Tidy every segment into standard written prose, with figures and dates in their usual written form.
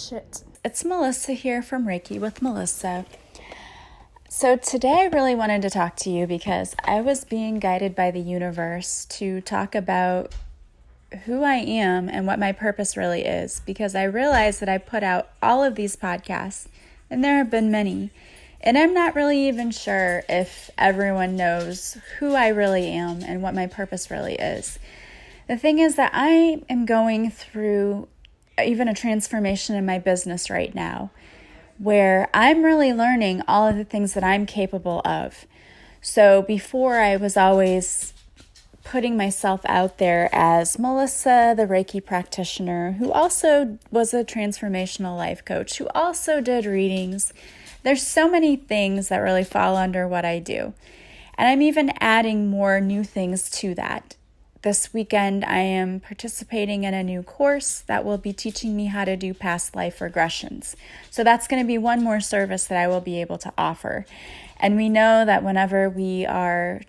Shit. It's Melissa here from Reiki with Melissa. So today I really wanted to talk to you because I was being guided by the universe to talk about who I am and what my purpose really is, because I realized that I put out all of these podcasts, and there have been many, and I'm not really even sure if everyone knows who I really am and what my purpose really is. The thing is that I am going through even a transformation in my business right now, where I'm really learning all of the things that I'm capable of. So before, I was always putting myself out there as Melissa, the Reiki practitioner, who also was a transformational life coach, who also did readings. There's so many things that really fall under what I do. And I'm even adding more new things to that. This weekend, I am participating in a new course that will be teaching me how to do past life regressions. So that's going to be one more service that I will be able to offer. And we know that whenever when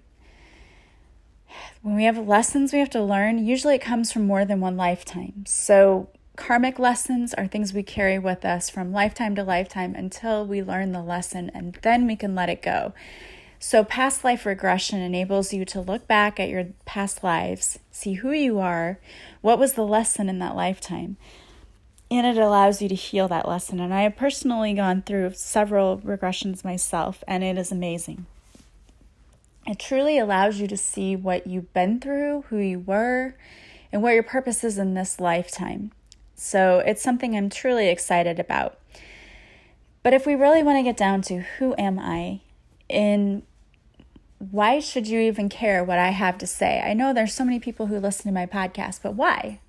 we have lessons we have to learn, usually it comes from more than one lifetime. So karmic lessons are things we carry with us from lifetime to lifetime until we learn the lesson, and then we can let it go. So past life regression enables you to look back at your past lives, see who you are, what was the lesson in that lifetime, and it allows you to heal that lesson. And I have personally gone through several regressions myself, and it is amazing. It truly allows you to see what you've been through, who you were, and what your purpose is in this lifetime. So it's something I'm truly excited about. But if we really want to get down to who am I, and why should you even care what I have to say? I know there's so many people who listen to my podcast, but why?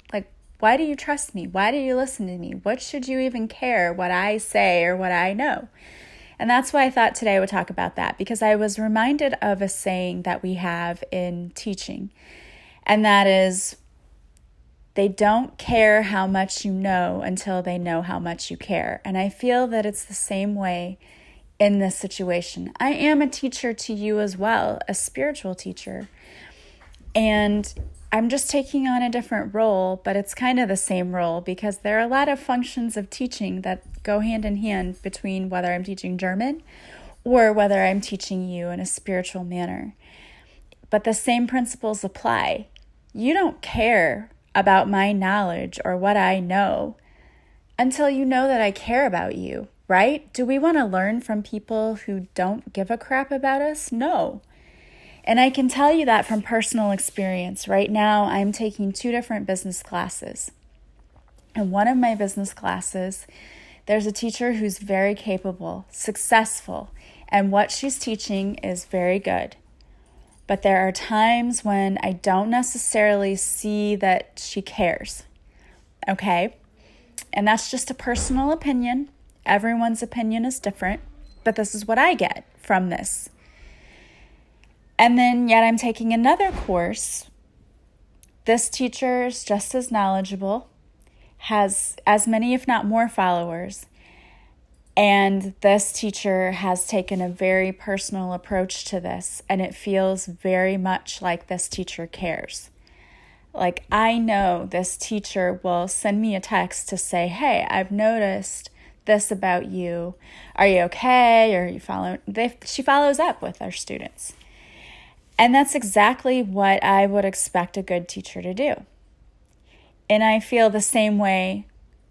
Why do you trust me? Why do you listen to me? What should you even care what I say or what I know? And that's why I thought today I would talk about that, because I was reminded of a saying that we have in teaching, and that is, they don't care how much you know until they know how much you care. And I feel that it's the same way in this situation. I am a teacher to you as well, a spiritual teacher. And I'm just taking on a different role, but it's kind of the same role, because there are a lot of functions of teaching that go hand in hand between whether I'm teaching German or whether I'm teaching you in a spiritual manner. But the same principles apply. You don't care about my knowledge or what I know until you know that I care about you, right? Do we want to learn from people who don't give a crap about us? No. And I can tell you that from personal experience. Right now, I'm taking 2 different business classes. In one of my business classes, there's a teacher who's very capable, successful, and what she's teaching is very good. But there are times when I don't necessarily see that she cares, okay? And that's just a personal opinion. Everyone's opinion is different, but this is what I get from this. And then yet I'm taking another course. This teacher is just as knowledgeable, has as many, if not more, followers. And this teacher has taken a very personal approach to this, and it feels very much like this teacher cares. Like, I know this teacher will send me a text to say, hey, I've noticed this about you. Are you okay? Or you follow? She follows up with our students. And that's exactly what I would expect a good teacher to do. And I feel the same way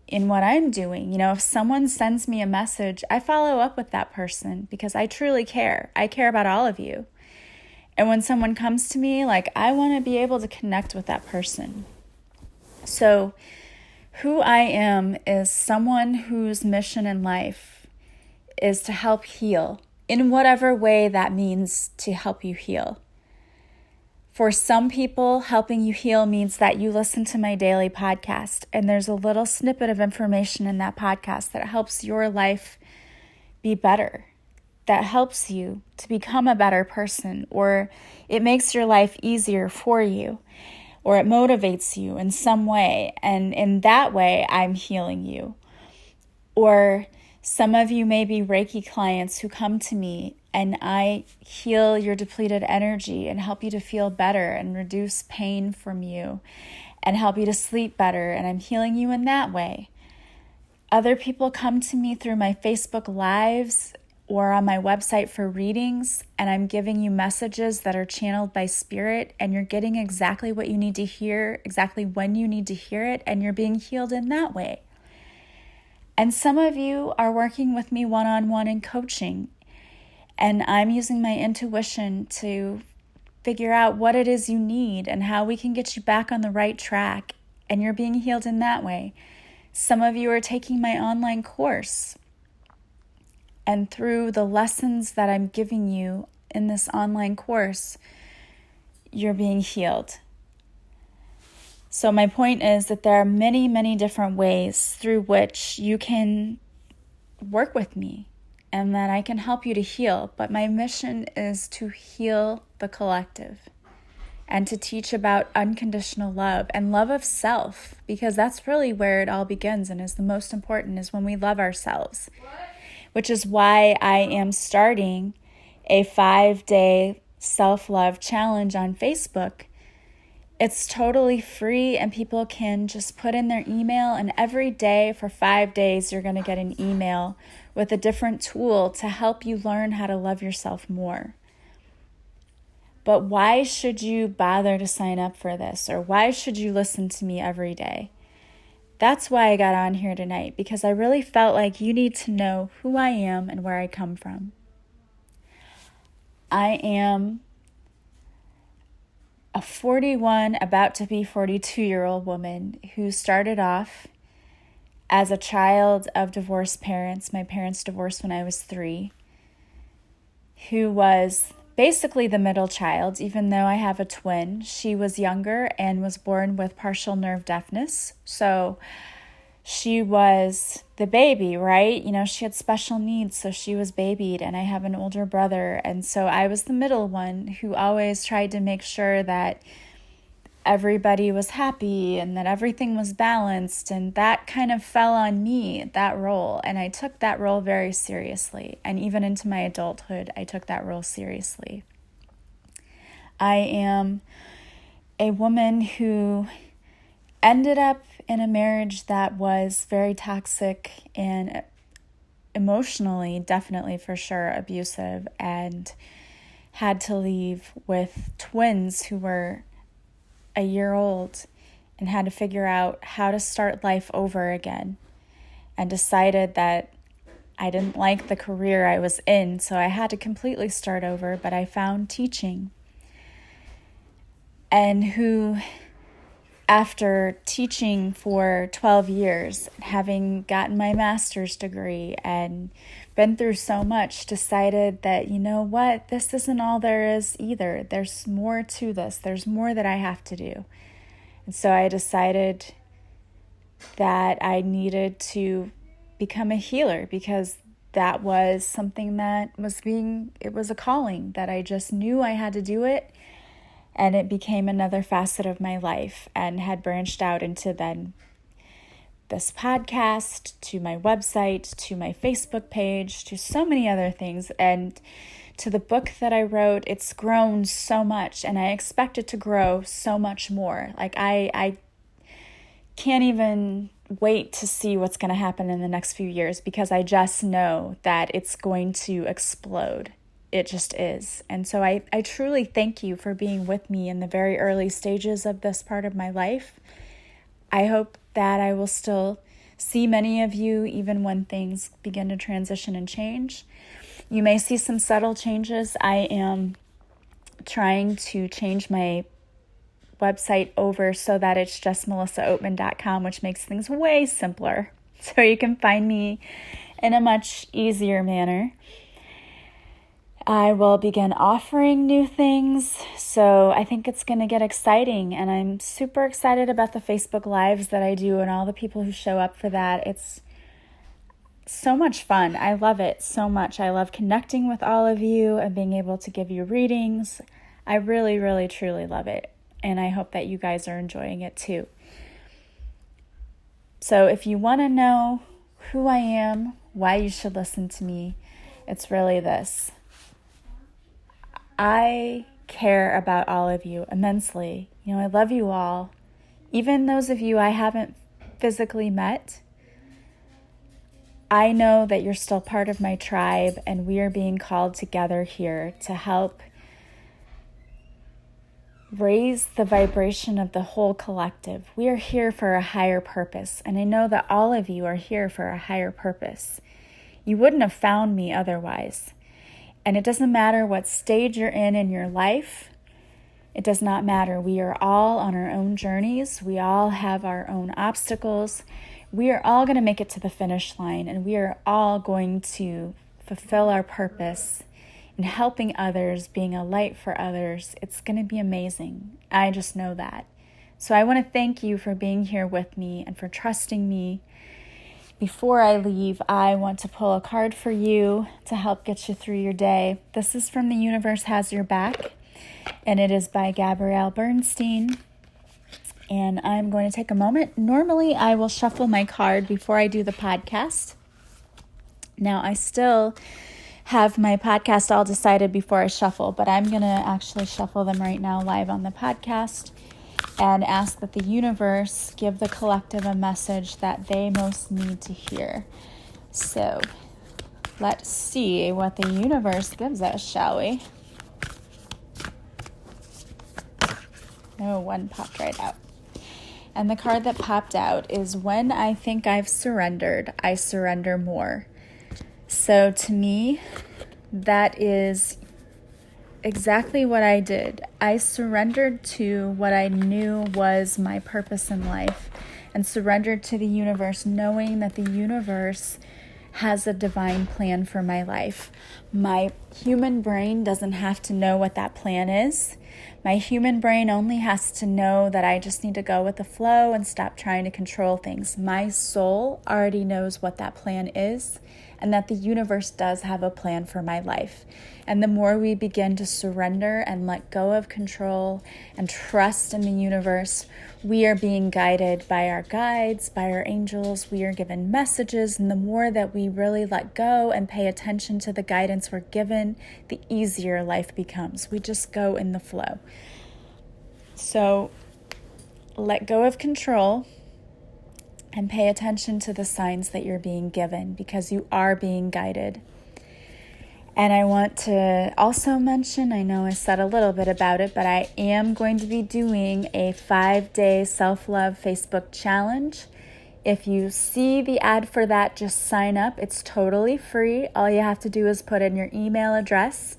in what I'm doing. You know, if someone sends me a message, I follow up with that person because I truly care. I care about all of you. And when someone comes to me, I want to be able to connect with that person. So who I am is someone whose mission in life is to help heal in whatever way that means to help you heal. For some people, helping you heal means that you listen to my daily podcast, and there's a little snippet of information in that podcast that helps your life be better, that helps you to become a better person, or it makes your life easier for you, or it motivates you in some way, and in that way, I'm healing you. Or some of you may be Reiki clients who come to me and I heal your depleted energy and help you to feel better and reduce pain from you and help you to sleep better, and I'm healing you in that way. Other people come to me through my Facebook Lives or on my website for readings, and I'm giving you messages that are channeled by Spirit, and you're getting exactly what you need to hear, exactly when you need to hear it, and you're being healed in that way. And some of you are working with me one-on-one in coaching, and I'm using my intuition to figure out what it is you need and how we can get you back on the right track, and you're being healed in that way. Some of you are taking my online course, and through the lessons that I'm giving you in this online course, you're being healed. So my point is that there are many, many different ways through which you can work with me and that I can help you to heal. But my mission is to heal the collective and to teach about unconditional love and love of self, because that's really where it all begins and is the most important, is when we love ourselves. Which is why I am starting a 5-day self-love challenge on Facebook. It's totally free, and people can just put in their email, and every day for 5 days you're going to get an email with a different tool to help you learn how to love yourself more. But why should you bother to sign up for this, or why should you listen to me every day? That's why I got on here tonight, because I really felt like you need to know who I am and where I come from. I am a 41, about to be 42-year-old woman who started off as a child of divorced parents. My parents divorced when I was 3, who was basically the middle child, even though I have a twin. She was younger and was born with partial nerve deafness. So she was the baby, right? You know, she had special needs, so she was babied, and I have an older brother. And so I was the middle one who always tried to make sure that everybody was happy and that everything was balanced, and that kind of fell on me, that role, and I took that role very seriously, and even into my adulthood I took that role seriously. I am a woman who ended up in a marriage that was very toxic and emotionally, definitely for sure, abusive, and had to leave with twins who were a year old, and had to figure out how to start life over again, and decided that I didn't like the career I was in, so I had to completely start over. But I found teaching, and who, after teaching for 12 years, having gotten my master's degree and been through so much, decided that, you know what, this isn't all there is either. There's more to this. There's more that I have to do. And so I decided that I needed to become a healer, because that was something that it was a calling that I just knew I had to do it. And it became another facet of my life, and had branched out into then this podcast, to my website, to my Facebook page, to so many other things, and to the book that I wrote. It's grown so much, and I expect it to grow so much more. Like I can't even wait to see what's going to happen in the next few years, because I just know that it's going to explode. It just is. And so I truly thank you for being with me in the very early stages of this part of my life. I hope that I will still see many of you even when things begin to transition and change. You may see some subtle changes. I am trying to change my website over so that it's just melissaoatman.com, which makes things way simpler. So you can find me in a much easier manner. I will begin offering new things, so I think it's going to get exciting, and I'm super excited about the Facebook Lives that I do and all the people who show up for that. It's so much fun. I love it so much. I love connecting with all of you and being able to give you readings. I really, really, truly love it, and I hope that you guys are enjoying it too. So if you want to know who I am, why you should listen to me, it's really this. I care about all of you immensely. You know, I love you all. Even those of you I haven't physically met, I know that you're still part of my tribe, and we are being called together here to help raise the vibration of the whole collective. We are here for a higher purpose, and I know that all of you are here for a higher purpose. You wouldn't have found me otherwise. And it doesn't matter what stage you're in your life. It does not matter. We are all on our own journeys. We all have our own obstacles. We are all going to make it to the finish line, and we are all going to fulfill our purpose in helping others, being a light for others. It's going to be amazing. I just know that. So I want to thank you for being here with me and for trusting me. Before I leave, I want to pull a card for you to help get you through your day. This is from The Universe Has Your Back, and it is by Gabrielle Bernstein. And I'm going to take a moment. Normally, I will shuffle my card before I do the podcast. Now, I still have my podcast all decided before I shuffle, but I'm going to actually shuffle them right now live on the podcast and ask that the universe give the collective a message that they most need to hear. So let's see what the universe gives us, shall we? Oh, one popped right out. And the card that popped out is when I think I've surrendered, I surrender more. So to me, that is exactly what I did. I surrendered to what I knew was my purpose in life and surrendered to the universe, knowing that the universe has a divine plan for my life. My human brain doesn't have to know what that plan is. My human brain only has to know that I just need to go with the flow and stop trying to control things. My soul already knows what that plan is, and that the universe does have a plan for my life. And the more we begin to surrender and let go of control and trust in the universe, we are being guided by our guides, by our angels. We are given messages, and the more that we really let go and pay attention to the guidance we're given, the easier life becomes. We just go in the flow. So let go of control and pay attention to the signs that you're being given, because you are being guided. And I want to also mention, I know I said a little bit about it, but I am going to be doing a 5-day self-love Facebook challenge. If you see the ad for that, just sign up. It's totally free. All you have to do is put in your email address,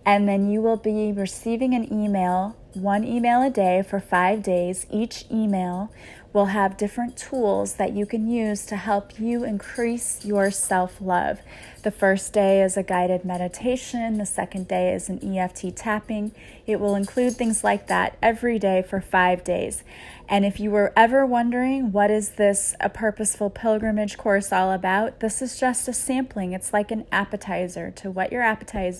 and then you will be receiving an email, 1 email a day for 5 days. Each email will have different tools that you can use to help you increase your self-love. The first day is a guided meditation. The second day is an EFT tapping. It will include things like that every day for 5 days. And if you were ever wondering, what is this A Purposeful Pilgrimage course all about? This is just a sampling. It's like an appetizer to what your appetite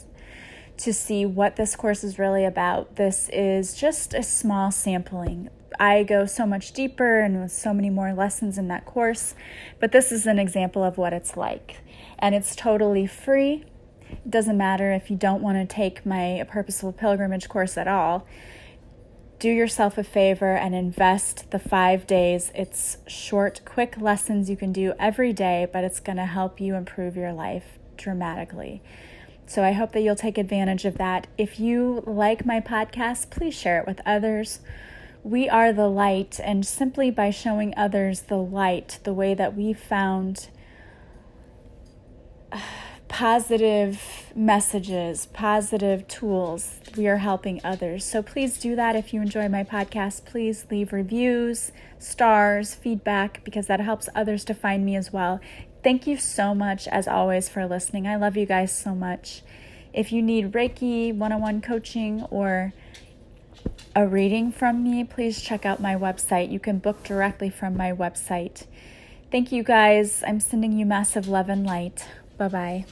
to see what this course is really about. This is just a small sampling. I go so much deeper and with so many more lessons in that course, but this is an example of what it's like. And it's totally free. It doesn't matter if you don't want to take my A Purposeful Pilgrimage course at all. Do yourself a favor and invest the 5 days. It's short, quick lessons you can do every day, but it's going to help you improve your life dramatically. So I hope that you'll take advantage of that. If you like my podcast, please share it with others. We are the light, and simply by showing others the light, the way that we found positive messages, positive tools, we are helping others. So please do that. If you enjoy my podcast, please leave reviews, stars, feedback, because that helps others to find me as well. Thank you so much, as always, for listening. I love you guys so much. If you need Reiki, one-on-one coaching, or a reading from me, please check out my website. You can book directly from my website. Thank you guys. I'm sending you massive love and light. Bye-bye.